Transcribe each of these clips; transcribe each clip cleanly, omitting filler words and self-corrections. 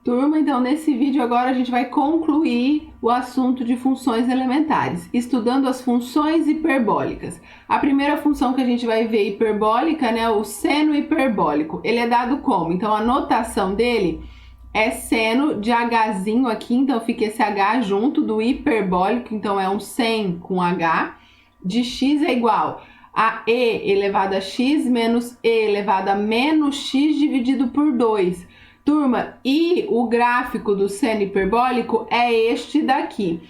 Turma, então nesse vídeo agora a gente vai concluir o assunto de funções elementares, estudando as funções hiperbólicas. A primeira função que a gente vai ver hiperbólica, né, o seno hiperbólico. Ele é dado como? Então a notação dele é seno de Hzinho aqui, então fica esse H junto do hiperbólico, então é um sen com H, de x é igual a e elevado a x menos e elevado a menos x dividido por 2. Turma, e o gráfico do seno hiperbólico é este daqui.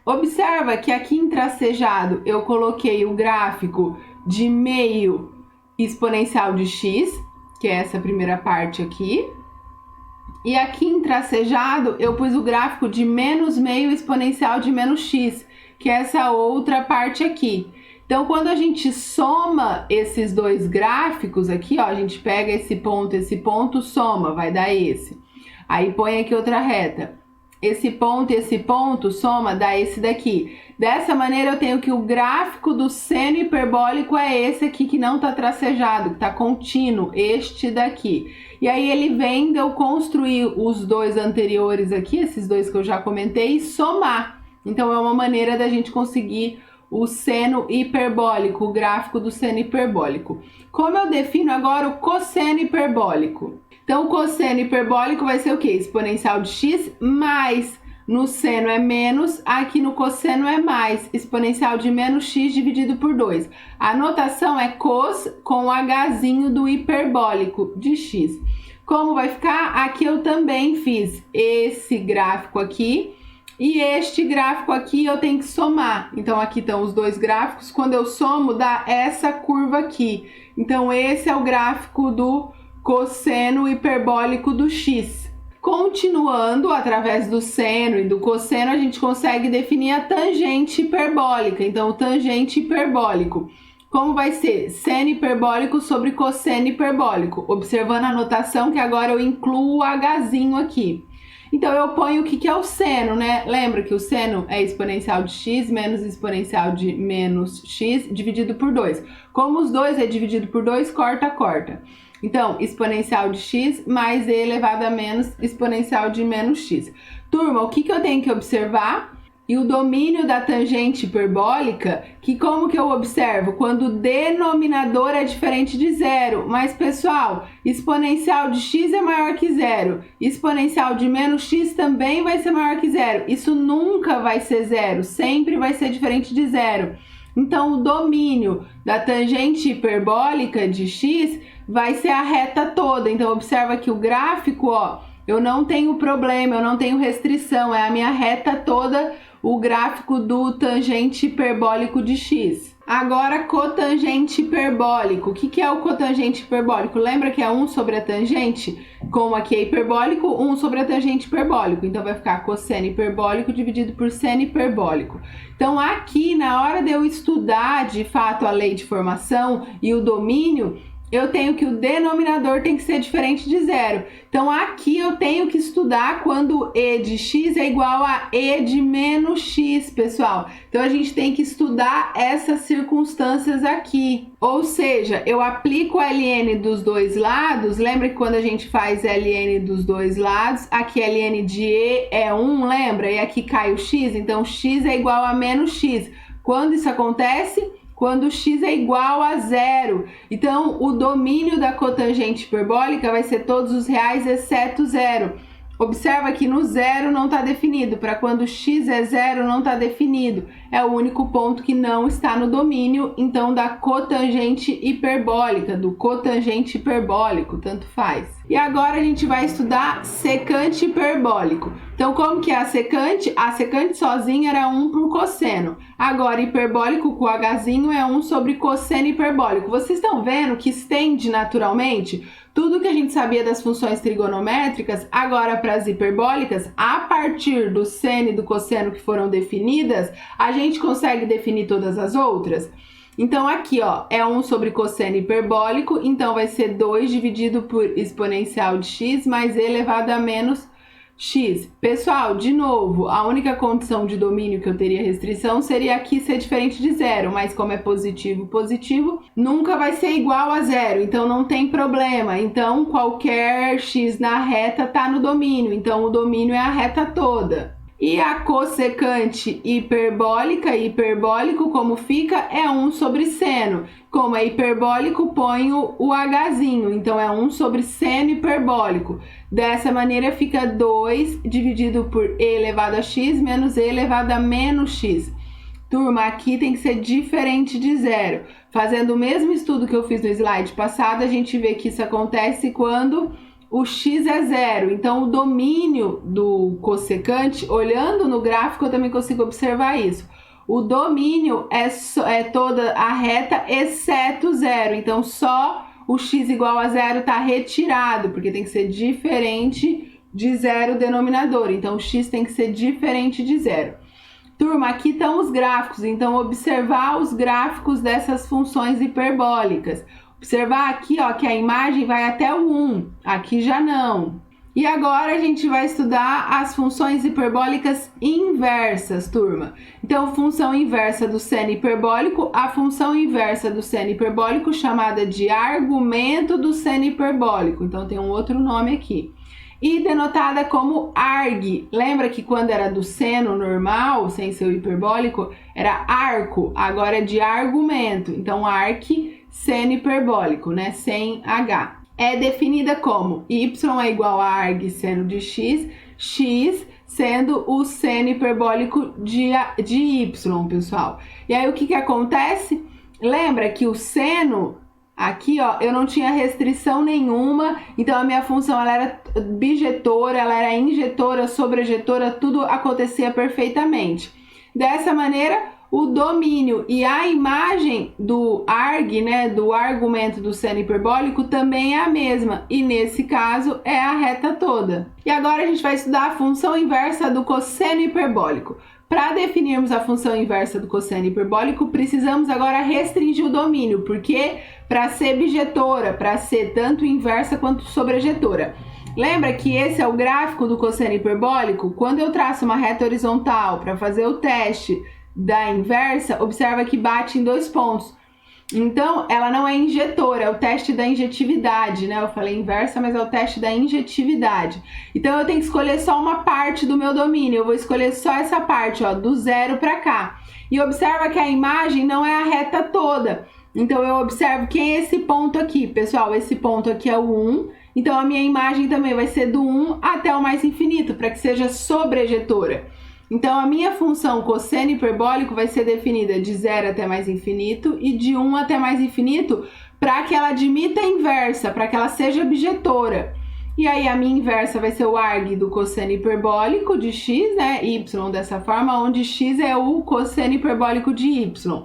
Observa que aqui em tracejado eu coloquei o gráfico de meio exponencial de x, que é essa primeira parte aqui. E aqui em tracejado eu pus o gráfico de menos meio exponencial de menos x, que é essa outra parte aqui. Então, quando a gente soma esses dois gráficos aqui, ó, a gente pega esse ponto, soma, vai dar esse. Aí põe aqui outra reta. Esse ponto, soma, dá esse daqui. Dessa maneira, eu tenho que o gráfico do seno hiperbólico é esse aqui, que não tá tracejado, que tá contínuo, este daqui. E aí, ele vem de eu construir os dois anteriores aqui, esses dois que eu já comentei, e somar. Então, é uma maneira da gente conseguir o seno hiperbólico, o gráfico do seno hiperbólico. Como eu defino agora o cosseno hiperbólico? Então, o cosseno hiperbólico vai ser o quê? Exponencial de x mais, no seno é menos, aqui no cosseno é mais, exponencial de menos x dividido por 2. A notação é cos com o Hzinho do hiperbólico de x. Como vai ficar? Aqui eu também fiz esse gráfico aqui, e este gráfico aqui eu tenho que somar. Então, aqui estão os dois gráficos. Quando eu somo, dá essa curva aqui. Então, esse é o gráfico do cosseno hiperbólico do x. Continuando, através do seno e do cosseno, a gente consegue definir a tangente hiperbólica. Então, o tangente hiperbólico. Como vai ser? Seno hiperbólico sobre cosseno hiperbólico. Observando a notação que agora eu incluo o Hzinho aqui. Então, eu ponho o que é o seno, né? Lembra que o seno é exponencial de x menos exponencial de menos x dividido por 2. Como os dois é dividido por 2, corta. Então, exponencial de x mais e elevado a menos exponencial de menos x. Turma, o que eu tenho que observar? E o domínio da tangente hiperbólica, que como que eu observo? Quando o denominador é diferente de zero. Mas, pessoal, exponencial de x é maior que zero. Exponencial de menos x também vai ser maior que zero. Isso nunca vai ser zero, sempre vai ser diferente de zero. Então, o domínio da tangente hiperbólica de x vai ser a reta toda. Então, observa que o gráfico, ó, eu não tenho problema, eu não tenho restrição, é a minha reta toda, o gráfico do tangente hiperbólico de x. Agora, cotangente hiperbólico. O que é o cotangente hiperbólico? Lembra que é 1 sobre a tangente? Como aqui é hiperbólico, 1 sobre a tangente hiperbólico. Então, vai ficar cosseno hiperbólico dividido por seno hiperbólico. Então, aqui, na hora de eu estudar, de fato, a lei de formação e o domínio, eu tenho que o denominador tem que ser diferente de zero. Então, aqui eu tenho que estudar quando e de x é igual a e de menos x, pessoal. Então, a gente tem que estudar essas circunstâncias aqui. Ou seja, eu aplico o ln dos dois lados. Lembra que quando a gente faz ln dos dois lados, aqui ln de e é 1, lembra? E aqui cai o x, então x é igual a menos x. Quando isso acontece? Quando x é igual a zero. Então, o domínio da cotangente hiperbólica vai ser todos os reais exceto zero. Observa que no zero não está definido. Para quando x é zero, não está definido. É o único ponto que não está no domínio, então, da cotangente hiperbólica, do cotangente hiperbólico, tanto faz. E agora a gente vai estudar secante hiperbólico. Então, como que é a secante? A secante sozinha era 1 por cosseno. Agora, hiperbólico com Hzinho é 1 sobre cosseno hiperbólico. Vocês estão vendo que estende naturalmente? Tudo que a gente sabia das funções trigonométricas, agora para as hiperbólicas, a partir do seno e do cosseno que foram definidas, a gente consegue definir todas as outras? Então, aqui, ó, é 1 sobre cosseno hiperbólico, então vai ser 2 dividido por exponencial de x mais e elevado a menos x. Pessoal, de novo, a única condição de domínio que eu teria restrição seria aqui ser diferente de zero, mas como é positivo, positivo, nunca vai ser igual a zero, então não tem problema. Então, qualquer x na reta está no domínio, então o domínio é a reta toda. E a cossecante hiperbólica, hiperbólico, como fica? É 1 sobre seno. Como é hiperbólico, ponho o Hzinho, então é 1 sobre seno hiperbólico. Dessa maneira fica 2 dividido por e elevado a x menos e elevado a menos x. Turma, aqui tem que ser diferente de zero. Fazendo o mesmo estudo que eu fiz no slide passado, a gente vê que isso acontece quando o x é zero. Então, o domínio do cossecante, olhando no gráfico, eu também consigo observar isso. O domínio é toda a reta exceto zero. Então, só o x igual a zero está retirado, porque tem que ser diferente de zero o denominador. Então, o x tem que ser diferente de zero. Turma, aqui estão os gráficos. Então, observar os gráficos dessas funções hiperbólicas. Observar aqui, ó, que a imagem vai até o 1, aqui já não. E agora a gente vai estudar as funções hiperbólicas inversas, turma. Então, função inversa do seno hiperbólico, a função inversa do seno hiperbólico chamada de argumento do seno hiperbólico. Então, tem um outro nome aqui. E denotada como arg. Lembra que quando era do seno normal, sem ser o hiperbólico, era arco, agora é de argumento. Então, arc seno hiperbólico, né? Sem H. É definida como y é igual a arg seno de x, x sendo o seno hiperbólico de y, pessoal. E aí, o que acontece? Lembra que o seno, aqui, ó, eu não tinha restrição nenhuma, então a minha função ela era bijetora, ela era injetora, sobrejetora, tudo acontecia perfeitamente. Dessa maneira, o domínio e a imagem do arg, né, do argumento do seno hiperbólico também é a mesma, e nesse caso é a reta toda. E agora a gente vai estudar a função inversa do cosseno hiperbólico. Para definirmos a função inversa do cosseno hiperbólico, precisamos agora restringir o domínio, porque para ser bijetora, para ser tanto inversa quanto sobrejetora. Lembra que esse é o gráfico do cosseno hiperbólico? Quando eu traço uma reta horizontal para fazer o teste da inversa, observa que bate em 2 pontos. Então, ela não é injetora, é o teste da injetividade, né? Eu falei inversa, mas é o teste da injetividade. Então, eu tenho que escolher só uma parte do meu domínio. Eu vou escolher só essa parte, ó, do zero para cá. E observa que a imagem não é a reta toda. Então, eu observo quem é esse ponto aqui, pessoal. Esse ponto aqui é o 1. Então, a minha imagem também vai ser do 1 até o mais infinito, para que seja sobrejetora. Então, a minha função cosseno hiperbólico vai ser definida de 0 até mais infinito e de 1 até mais infinito para que ela admita a inversa, para que ela seja bijetora. E aí, a minha inversa vai ser o arg do cosseno hiperbólico de x, né, y dessa forma, onde x é o cosseno hiperbólico de y.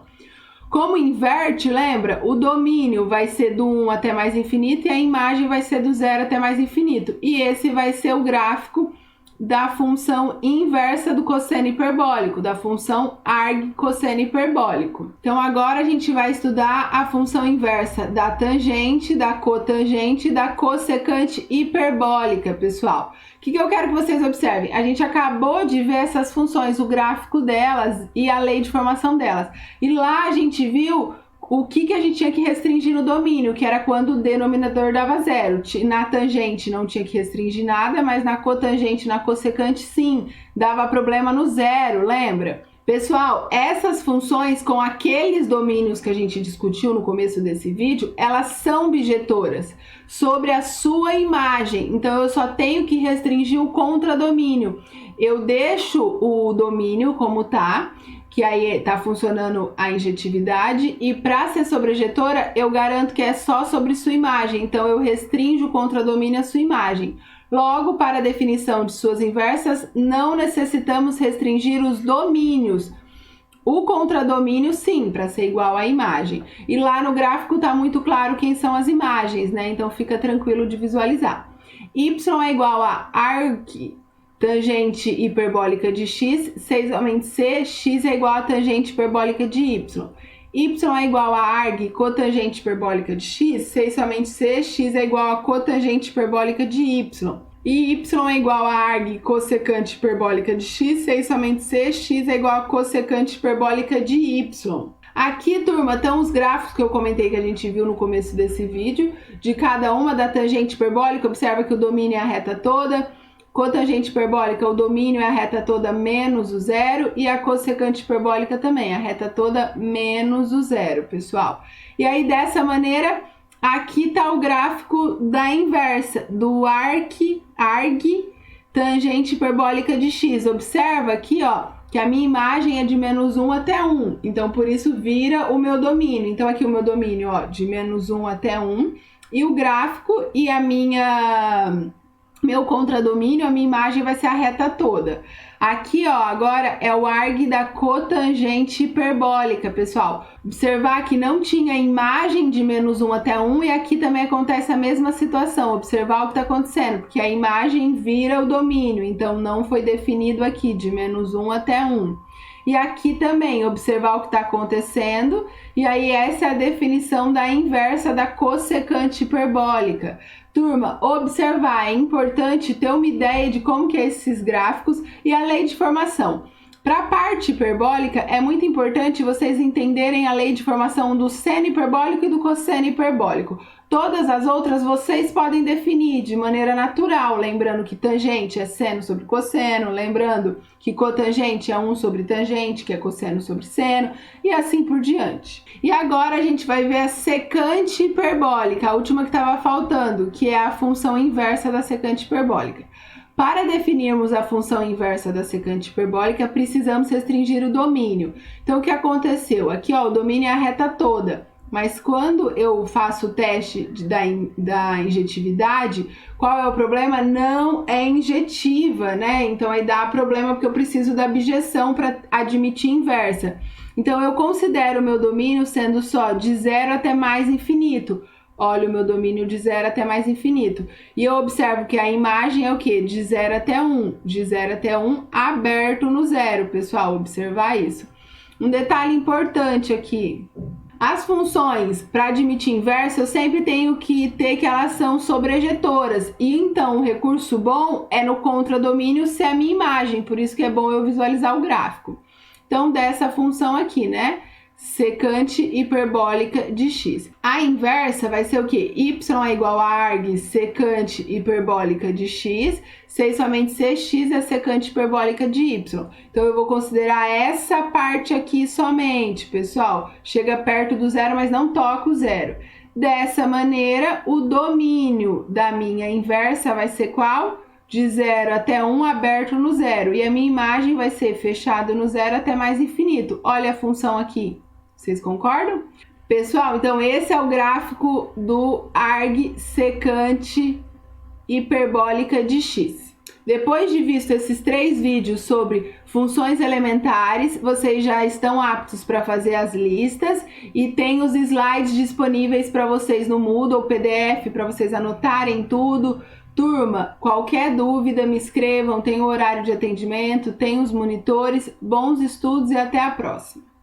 Como inverte, lembra? O domínio vai ser do 1 até mais infinito e a imagem vai ser do 0 até mais infinito. E esse vai ser o gráfico da função inversa do cosseno hiperbólico, da função arg cosseno hiperbólico. Então, agora a gente vai estudar a função inversa da tangente, da cotangente e da cossecante hiperbólica, pessoal. O que eu quero que vocês observem? A gente acabou de ver essas funções, o gráfico delas e a lei de formação delas. E lá a gente viu o que a gente tinha que restringir no domínio, que era quando o denominador dava zero. Na tangente não tinha que restringir nada, mas na cotangente, na cossecante, sim, dava problema no zero, lembra? Pessoal, essas funções com aqueles domínios que a gente discutiu no começo desse vídeo, elas são bijetoras sobre a sua imagem. Então, eu só tenho que restringir o contradomínio. Eu deixo o domínio como tá, que aí tá funcionando a injetividade, e para ser sobrejetora, eu garanto que é só sobre sua imagem, então eu restringo o contradomínio à sua imagem. Logo, para a definição de suas inversas, não necessitamos restringir os domínios. O contradomínio, sim, para ser igual à imagem. E lá no gráfico tá muito claro quem são as imagens, né? Então fica tranquilo de visualizar. Y é igual a arg tangente hiperbólica de x, 6 aumente c, x é igual a tangente hiperbólica de y. Y é igual a arg cotangente hiperbólica de x, 6 somente c, x é igual a cotangente hiperbólica de y. E y é igual a arg cossecante hiperbólica de x, sei somente c, x é igual a cossecante hiperbólica de y. Aqui, turma, estão os gráficos que eu comentei que a gente viu no começo desse vídeo, de cada uma da tangente hiperbólica. Observa que o domínio é a reta toda, cotangente hiperbólica, o domínio é a reta toda menos o zero, e a cossecante hiperbólica também, a reta toda menos o zero, pessoal. E aí, dessa maneira, aqui está o gráfico da inversa, do arg tangente hiperbólica de x. Observa aqui, ó, que a minha imagem é de menos 1 até 1, então por isso vira o meu domínio. Então aqui o meu domínio, ó, de menos 1 até 1, e o gráfico e meu contradomínio, a minha imagem vai ser a reta toda. Aqui, ó, agora é o arg da cotangente hiperbólica, pessoal. Observar que não tinha imagem de menos 1 até 1 e aqui também acontece a mesma situação. Observar o que está acontecendo, porque a imagem vira o domínio, então não foi definido aqui de menos 1 até 1. E aqui também, observar o que está acontecendo, e aí essa é a definição da inversa da cossecante hiperbólica. Turma, observar, é importante ter uma ideia de como que é esses gráficos e a lei de formação. Para a parte hiperbólica, é muito importante vocês entenderem a lei de formação do seno hiperbólico e do cosseno hiperbólico. Todas as outras vocês podem definir de maneira natural, lembrando que tangente é seno sobre cosseno, lembrando que cotangente é 1 sobre tangente, que é cosseno sobre seno, e assim por diante. E agora a gente vai ver a secante hiperbólica, a última que estava faltando, que é a função inversa da secante hiperbólica. Para definirmos a função inversa da secante hiperbólica, precisamos restringir o domínio. Então, o que aconteceu? Aqui, ó, o domínio é a reta toda. Mas quando eu faço o teste da injetividade, qual é o problema? Não é injetiva, né? Então aí dá problema porque eu preciso da bijeção para admitir inversa. Então eu considero o meu domínio sendo só de 0 até mais infinito. Olha o meu domínio de 0 até mais infinito. E eu observo que a imagem é o quê? De 0 até 1. De 0 até 1 aberto no zero, pessoal. Observar isso. Um detalhe importante aqui. As funções para admitir inversa, eu sempre tenho que ter que elas são sobrejetoras. E então, o recurso bom é no contradomínio ser a minha imagem. Por isso que é bom eu visualizar o gráfico. Então, dessa função aqui, né? Secante hiperbólica de x. A inversa vai ser o quê? Y é igual a arg secante hiperbólica de x, sei somente cx é secante hiperbólica de y. Então eu vou considerar essa parte aqui somente, pessoal. Chega perto do zero, mas não toca o zero. Dessa maneira, o domínio da minha inversa vai ser qual? De 0 até 1 aberto no zero. E a minha imagem vai ser fechada no zero até mais infinito. Olha a função aqui. Vocês concordam? Pessoal, então esse é o gráfico do arg secante hiperbólica de x. Depois de visto esses 3 vídeos sobre funções elementares, vocês já estão aptos para fazer as listas e tem os slides disponíveis para vocês no Moodle, PDF, para vocês anotarem tudo. Turma, qualquer dúvida me escrevam, tem o horário de atendimento, tem os monitores, bons estudos e até a próxima.